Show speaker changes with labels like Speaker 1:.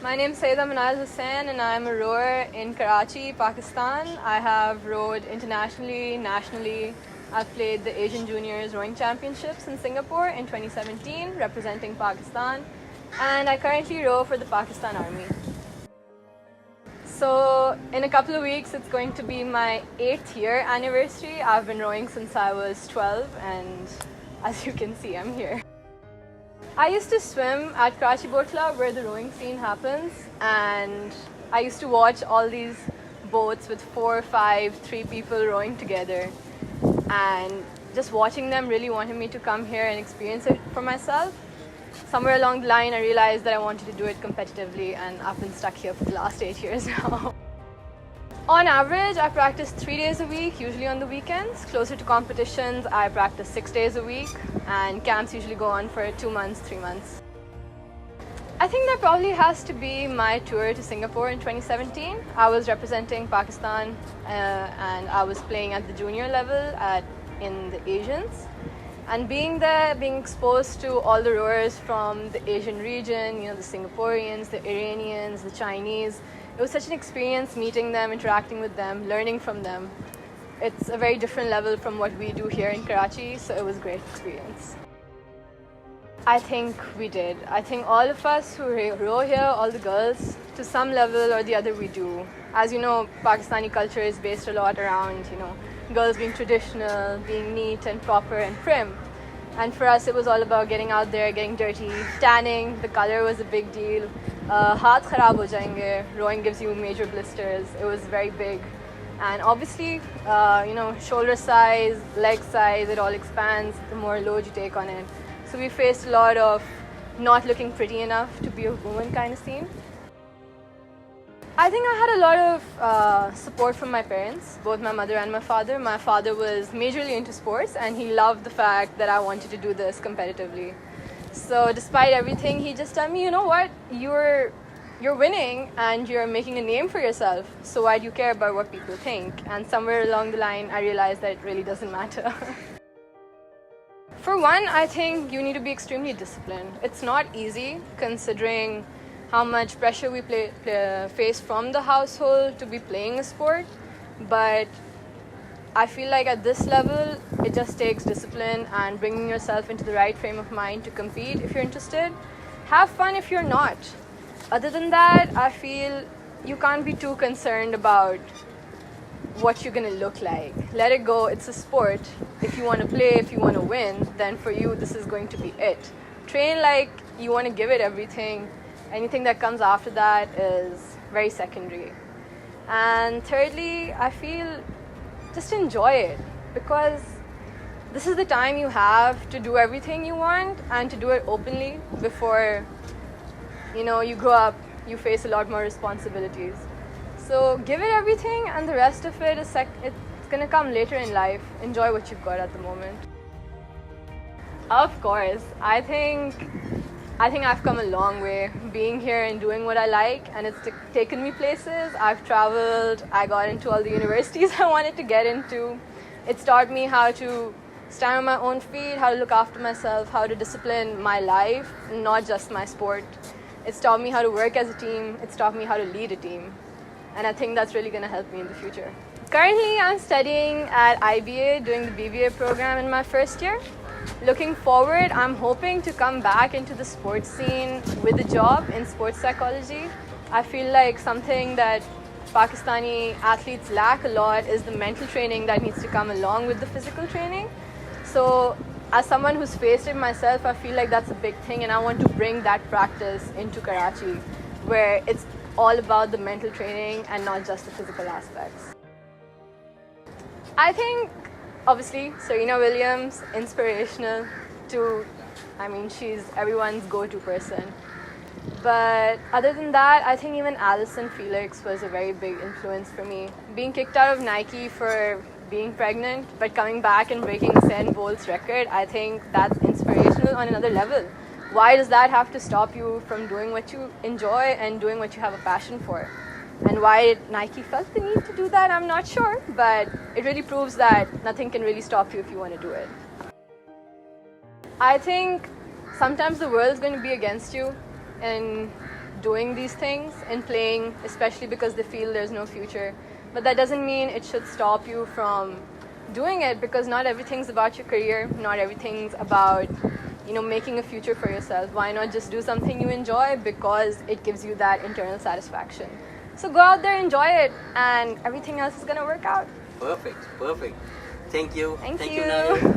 Speaker 1: My name is Sayyida Manal Hussain and I am a rower in Karachi, Pakistan. I have rowed internationally, nationally. I've played the Asian Juniors Rowing Championships in Singapore in 2017, representing Pakistan. And I currently row for the Pakistan Army. So in a couple of weeks, it's going to be my 8th year anniversary. I've been rowing since I was 12 and as you can see, I'm here. I used to swim at Karachi Boat Club where the rowing scene happens, and I used to watch all these boats with 4, 5, 3 people rowing together, and just watching them really wanted me to come here and experience it for myself. Somewhere along the line I realized that I wanted to do it competitively, and I've been stuck here for the last 8 years now. On average, I practice 3 days a week, usually on the weekends. Closer to competitions, I practice 6 days a week, and camps usually go on for 2 months, 3 months. I think that probably has to be my tour to Singapore in 2017. I was representing Pakistan and I was playing at the junior level in the Asians. And being there, being exposed to all the rowers from the Asian region, the Singaporeans, the Iranians, the Chinese, it was such an experience meeting them, interacting with them, learning from them. It's a very different level from what we do here in Karachi, so it was a great experience. I think we did. I think all of us who row here, all the girls, to some level or the other we do. As you know, Pakistani culture is based a lot around, girls being traditional, being neat and proper and prim. And for us, it was all about getting out there, getting dirty, tanning. The color was a big deal. Haath kharab ho jayenge. Rowing gives you major blisters. It was very big. And obviously, shoulder size, leg size, it all expands the more load you take on it. So we faced a lot of not looking pretty enough to be a woman kind of scene. I think I had a lot of support from my parents, both my mother and my father. My father was majorly into sports and he loved the fact that I wanted to do this competitively. So despite everything, he just told me, you know what, you're winning and you're making a name for yourself, so why do you care about what people think? And somewhere along the line, I realized that it really doesn't matter. For one, I think you need to be extremely disciplined. It's not easy considering how much pressure we face from the household to be playing a sport, but I feel like at this level, it just takes discipline and bringing yourself into the right frame of mind to compete if you're interested. Have fun if you're not. Other than that, I feel you can't be too concerned about what you're going to look like. Let it go. It's a sport. If you want to play, if you want to win, then for you, this is going to be it. Train like you want to give it everything. Anything that comes after that is very secondary. And thirdly, I feel just enjoy it, because this is the time you have to do everything you want and to do it openly before you grow up, you face a lot more responsibilities. So give it everything, and the rest of it it's going to come later in life. Enjoy what you've got at the moment. Of course, I think I've come a long way being here and doing what I like, and it's taken me places. I've traveled, I got into all the universities I wanted to get into. It's taught me how to stand on my own feet, how to look after myself, how to discipline my life, not just my sport. It's taught me how to work as a team. It's taught me how to lead a team. And I think that's really going to help me in the future. Currently, I'm studying at IBA, doing the BBA program in my first year. Looking forward, I'm hoping to come back into the sports scene with a job in sports psychology. I feel like something that Pakistani athletes lack a lot is the mental training that needs to come along with the physical training. So as someone who's faced it myself, I feel like that's a big thing, and I want to bring that practice into Karachi, where it's all about the mental training and not just the physical aspects. I think obviously, Serena Williams, inspirational she's everyone's go-to person. But other than that, I think even Allyson Felix was a very big influence for me. Being kicked out of Nike for being pregnant, but coming back and breaking Usain Bolt's record, I think that's inspirational on another level. Why does that have to stop you from doing what you enjoy and doing what you have a passion for? And why Nike felt the need to do that, I'm not sure, but it really proves that nothing can really stop you if you want to do it. I think sometimes the world is going to be against you in doing these things and playing, especially because they feel there's no future. But that doesn't mean it should stop you from doing it, because not everything's about your career, not everything's about, you know, making a future for yourself. Why not just do something you enjoy because it gives you that internal satisfaction? So go out there, enjoy it, and everything else is gonna work out.
Speaker 2: Perfect. Thank you.
Speaker 1: Thank
Speaker 2: you,
Speaker 1: you.
Speaker 2: Nadia.